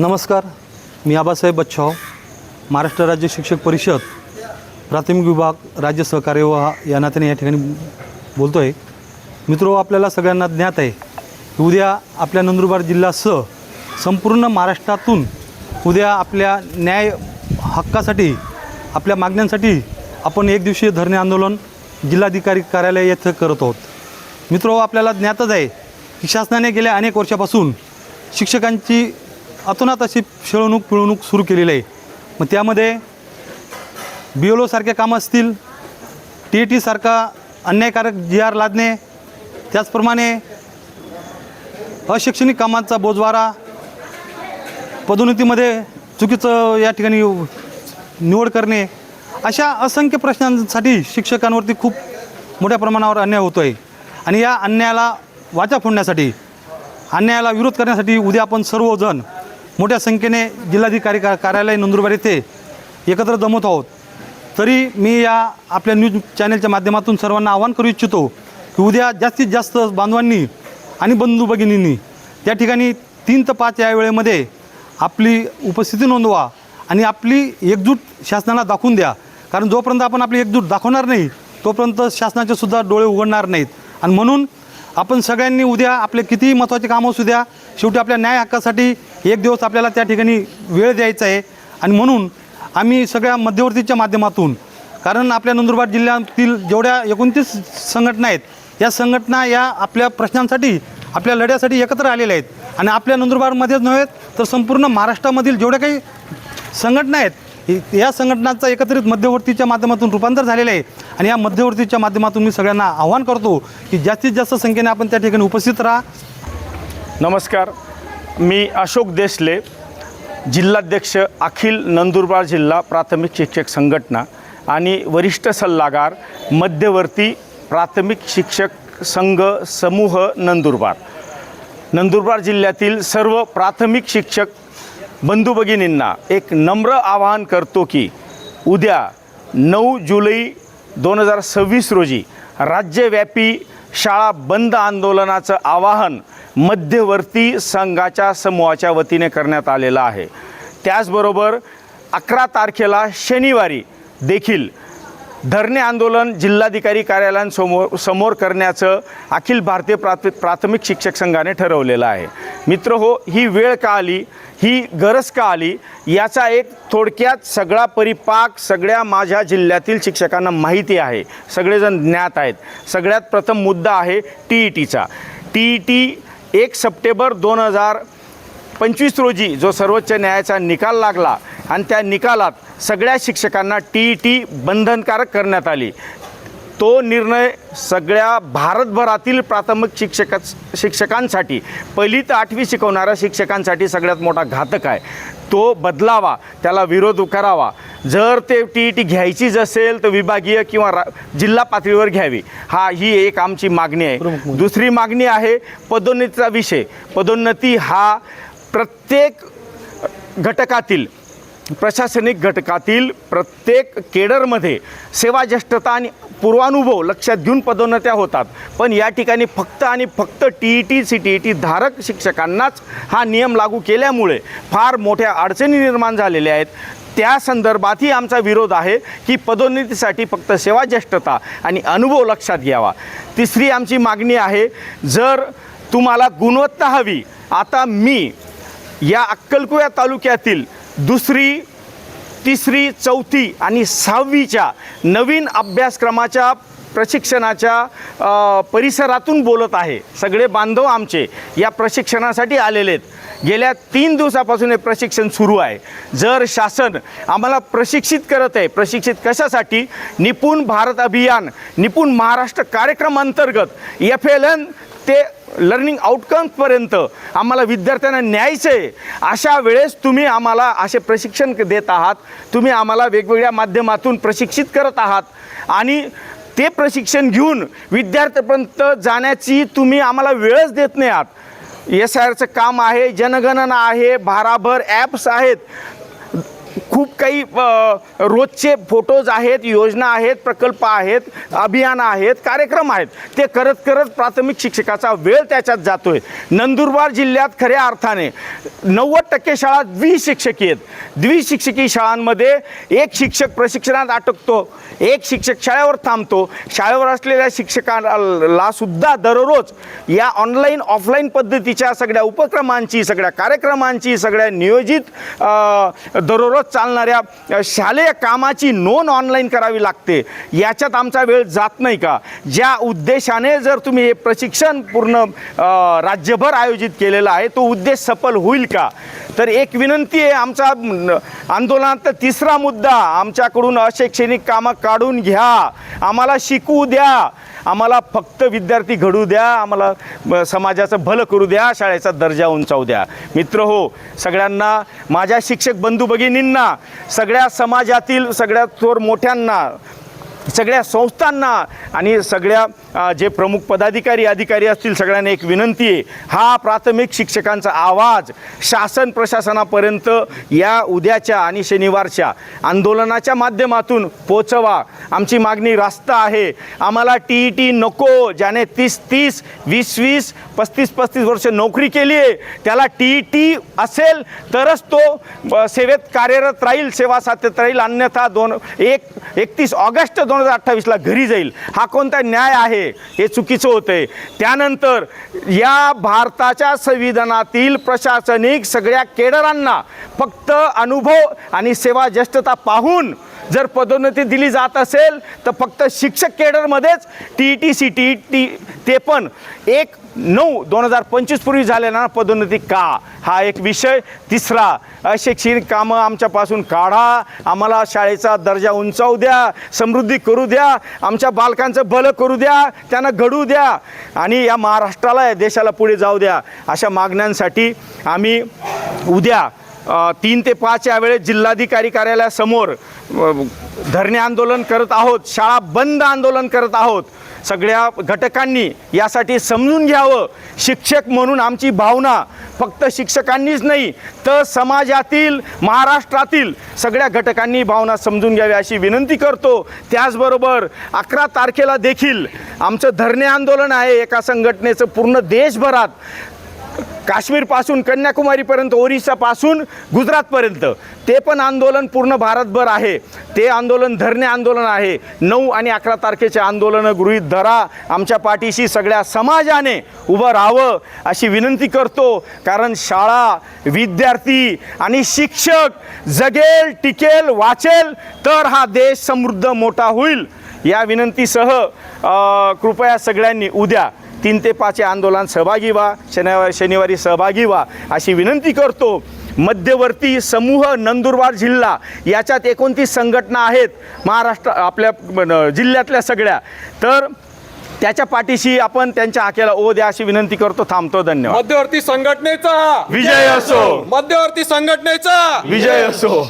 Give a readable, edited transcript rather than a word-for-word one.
नमस्कार, मी आबासाहेब बच्छाव, महाराष्ट्र राज्य शिक्षक परिषद प्राथमिक विभाग राज्य सहकार्य या नात्याने या ठिकाणी बोलतो आहे. मित्रो, आपल्याला सगळ्यांना ज्ञात आहे की उद्या आपल्या नंदुरबार जिल्ह्यासह संपूर्ण महाराष्ट्रातून उद्या आपल्या न्याय हक्कासाठी, आपल्या मागण्यांसाठी आपण एक दिवसीय धरणे आंदोलन जिल्हाधिकारी कार्यालय येथे करत आहोत. मित्रो, आपल्याला ज्ञातच आहे की शासनाने गेल्या अनेक वर्षापासून शिक्षकांची अतोनात अशी पिळवणूक सुरू केलेली आहे. मग त्यामध्ये BLO सारखे कामं असतील, TET सारखा अन्यायकारक GR लादणे, त्याचप्रमाणे अशैक्षणिक कामांचा बोजवारा, पदोन्नतीमध्ये चुकीचं या ठिकाणी निवड करणे, अशा असंख्य प्रश्नांसाठी शिक्षकांवरती खूप मोठ्या प्रमाणावर अन्याय होतो आहे. आणि या अन्यायाला वाचा फोडण्यासाठी, अन्यायाला विरोध करण्यासाठी उद्या आपण सर्वजण मोठ्या संख्येने जिल्हाधिकारी कार्यालय नंदुरबार येथे एकत्र जमत आहोत. तरी मी या आपल्या न्यूज चॅनलच्या माध्यमातून सर्वांना आवाहन करू इच्छितो की उद्या जास्तीत जास्त बांधवांनी आणि बंधू भगिनींनी त्या ठिकाणी 3 ते 5 या वेळेमध्ये आपली उपस्थिती नोंदवा आणि आपली एकजूट शासनाला दाखवून द्या. कारण जोपर्यंत आपण आपली एकजूट दाखवणार नाही तोपर्यंत शासनाचे सुद्धा डोळे उघडणार नाहीत. आणि म्हणून आपण सगळ्यांनी उद्या आपले कितीही महत्त्वाचे कामं असू द्या, शेवटी आपल्या न्याय हक्कासाठी एक दिवस आपल्याला त्या ठिकाणी वेळ द्यायचा आहे. आणि म्हणून आम्ही सगळ्या मध्यवर्तीच्या माध्यमातून, कारण आपल्या नंदुरबार जिल्ह्यातील जेवढ्या 29 संघटना आहेत, या संघटना या आपल्या प्रश्नांसाठी, आपल्या लढ्यासाठी एकत्र आलेल्या आहेत. आणि आपल्या नंदुरबारमध्येच नव्हे तर संपूर्ण महाराष्ट्रामधील जेवढ्या काही संघटना आहेत, या संघटनांचा एकत्रित मध्यवर्तीच्या माध्यमातून रूपांतर झालेलं आहे. आणि या मध्यवर्तीच्या माध्यमातून मी सगळ्यांना आवाहन करतो की जास्तीत जास्त संख्येने आपण त्या ठिकाणी उपस्थित राहा. नमस्कार, मी अशोक देशले, जिल्हाध्यक्ष अखिल नंदुरबार जिल्हा प्राथमिक शिक्षक संघटना आणि वरिष्ठ सल्लागार मध्यवर्ती प्राथमिक शिक्षक संघ समूह नंदुरबार जिल्ह्यातील सर्व प्राथमिक शिक्षक बंधू भगिनींना एक नम्र आवाहन करतो की उद्या 9 जुलै 2026 रोजी राज्यव्यापी शाळा बंद आंदोलनाचं आवाहन मध्यवर्ती संघाच्या समूहाच्या वतीने करण्यात आलेलं आहे. त्याचबरोबर 11 तारखेला शनिवारी देखील धरणे आंदोलन जिल्हाधिकारी कार्यालयांसमोर करण्याचं अखिल भारतीय प्राथमिक शिक्षक संघाने ठरवलेलं आहे. मित्र हो, ही वेळ का आली, ही गरज का आली, याचा एक थोडक्यात सगळा परिपाक सगळ्या माझ्या जिल्ह्यातील शिक्षकांना माहिती आहे, सगळेजण ज्ञात आहेत. सगळ्यात प्रथम मुद्दा आहे TETचा. TET 1 सप्टेंबर 2025 रोजी जो सर्वोच्च न्यायालयाचा निकाल लागला आणि त्या निकालात सगळ्या शिक्षकांना TET बंधनकारक करण्यात आली. तो निर्णय सगळ्या भारतभरातील प्राथमिक शिक्षकांसाठी, 1ली ते 8वी शिकवणाऱ्या शिक्षकांसाठी सगळ्यात मोठा घातक आहे. तो बदलावा, त्याला विरोध करावा. जर ते TET घ्यायचीच असेल तर विभागीय किंवा जिल्हा पातळीवर घ्यावी, ही एक आमची मागणी आहे. दुसरी मागणी आहे पदोन्नतीचा विषय. पदोन्नती हा प्रत्येक घटकातील, प्रशासनिक घटकातील प्रत्येक केडरमध्ये सेवाज्येष्ठता आणि पूर्वानुभव लक्षात घेऊन पदोन्नत्या होतात. पण या ठिकाणी फक्त आणि फक्त TET CTET धारक शिक्षकांनाच हा नियम लागू केल्यामुळे फार मोठ्या अडचणी निर्माण झालेल्या आहेत. त्या संदर्भातही आमचा विरोध आहे की पदोन्नतीसाठी फक्त सेवाज्येष्ठता आणि अनुभव लक्षात घ्यावा. तिसरी आमची मागणी आहे, जर तुम्हाला गुणवत्ता हवी, आता मी या अक्कलकुवा तालुक्यातील 2री, 3री, 4थी आणि 6वीच्या नवीन अभ्यासक्रमाच्या प्रशिक्षणाच्या परिसरातून बोलत आहे. सगळे बांधव आमचे या प्रशिक्षणासाठी आलेले आहेत. गेल्या 3 दिवसापासून हे प्रशिक्षण सुरू आहे. जर शासन आम्हाला प्रशिक्षित करत आहे, प्रशिक्षित कशासाठी? निपुण भारत अभियान, निपुण महाराष्ट्र कार्यक्रम अंतर्गत FLN ते लर्निंग आउटकम्सपर्यंत आम्हाला विद्यार्थ्यांना न्यायचं आहे. अशा वेळेस तुम्ही आम्हाला असे प्रशिक्षण देत आहात, तुम्ही आम्हाला वेगवेगळ्या माध्यमातून प्रशिक्षित करत आहात आणि ते प्रशिक्षण घेऊन विद्यार्थ्यापर्यंत जाण्याची तुम्ही आम्हाला वेळच देत नाही आहात. SIRचं काम आहे, जनगणना आहे, भाराभर ॲप्स आहेत, खूप काही रोजचे फोटोज आहेत, योजना आहेत, प्रकल्प आहेत, अभियानं आहेत, कार्यक्रम आहेत. ते करत करत प्राथमिक शिक्षकाचा वेळ त्याच्यात जातोय. नंदुरबार जिल्ह्यात खऱ्या अर्थाने 90% शाळा द्विशिक्षकी आहेत. द्विशिक्षकी शाळांमध्ये एक शिक्षक प्रशिक्षणात अटकतो, एक शिक्षक शाळेवर थांबतो. शाळेवर असलेल्या शिक्षकाला सुद्धा दररोज या ऑनलाईन ऑफलाईन पद्धतीच्या सगळ्या उपक्रमांची, सगळ्या कार्यक्रमांची, सगळ्या नियोजित दररोज चालणाऱ्या शालेय कामाची नोंद ऑनलाईन करावी लागते. याच्यात आमचा वेळ जात नाही का? ज्या उद्देशाने जर तुम्ही हे प्रशिक्षण पूर्ण राज्यभर आयोजित केलेलं आहे, तो उद्देश सफल होईल का? तर एक विनंती आहे, आमचा आंदोलनात तिसरा मुद्दा, आमच्याकडून अशैक्षणिक कामं काढून घ्या, आम्हाला शिकवू द्या, आम्हाला फक्त विद्यार्थी घडू द्या, आम्हाला समाजाचं भलं करू द्या, शाळेचा दर्जा उंचावू द्या. मित्र हो, सगळ्यांना, माझ्या शिक्षक बंधू भगिनींना, सगळ्या समाजातील सगळ्या थोर मोठ्यांना, सगळ्या संस्थांना आणि सगळ्या जे प्रमुख पदाधिकारी अधिकारी असतील सगळ्यांना एक विनंती आहे, हा प्राथमिक शिक्षकांचा आवाज शासन प्रशासनापर्यंत या उद्याच्या आणि शनिवारच्या आंदोलनाच्या माध्यमातून पोचवा. आमची मागणी रास्त आहे. आम्हाला TET नको. ज्याने 30-30, 20-20, 35-35 वर्ष नोकरी केली आहे त्याला TET असेल तरच तो सेवेत कार्यरत राहील, सेवा साथीत राहील, अन्यथा 31 ऑगस्ट 2028ला घरी जाईल. हा कोणता न्याय आहे? हे चुकीचं होतंय. त्यानंतर या भारताच्या संविधानातील प्रशासनिक सगळ्या केडरांना फक्त अनुभव आणि सेवा ज्येष्ठता पाहून जर पदोन्नती दिली जात असेल तर फक्त शिक्षक केडरमध्येच TET CTET ते पण 1/9/2025 पूर्वी झालेला पदोन्नती का? हा एक विषय. तिसरा, अशैक्षणिक कामं आमच्यापासून काढा, आम्हाला शाळेचा दर्जा उंचावू द्या, समृद्धी करू द्या, आमच्या बालकांचं भलं करू द्या, त्यांना घडू द्या आणि या महाराष्ट्राला, या देशाला पुढे जाऊ द्या. अशा मागण्यांसाठी आम्ही उद्या 3 ते 5 या वेळेस जिल्हाधिकारी कार्यालयासमोर धरणे आंदोलन करत आहोत. शाळा बंद आंदोलन करत आहोत. सगळ्या घटकांनी यासाठी समजून घ्यावं. शिक्षक म्हणून आमची भावना फक्त शिक्षकांनीच नाही तर समाजातील, महाराष्ट्रातील सगळ्या घटकांनी भावना समजून घ्यावी अशी विनंती करतो. त्याचबरोबर 11 तारखेला देखील आमचं धरणे आंदोलन आहे एका संघटनेचं पूर्ण देशभरात, काश्मीरपासून कन्याकुमारीपर्यंत, ओरिसापासून गुजरातपर्यंत. ते पण आंदोलन पूर्ण भारतभर आहे. ते आंदोलन धरणे आंदोलन आहे. 9 आणि 11 तारखेचे आंदोलनं गृहीत धरा. आमच्या पाठीशी सगळ्या समाजाने उभं राहावं अशी विनंती करतो. कारण शाळा, विद्यार्थी आणि शिक्षक जगेल, टिकेल, वाचेल तर हा देश समृद्ध मोठा होईल. या विनंतीसह कृपया सगळ्यांनी उद्या 3 ते 5 या आंदोलनात सहभागी व्हा, शनिवारी सहभागी व्हा अशी विनंती करतो. मध्यवर्ती समूह नंदुरबार जिल्हा याच्यात 29 संघटना आहेत महाराष्ट्र आपल्या जिल्ह्यातल्या सगळ्या. तर त्याच्या पाठीशी आपण त्यांच्या हाकेला ओ द्या अशी विनंती करतो. थांबतो. धन्यवाद. मध्यवर्ती संघटनेचा विजय असो. मध्यवर्ती संघटनेचा विजय असो.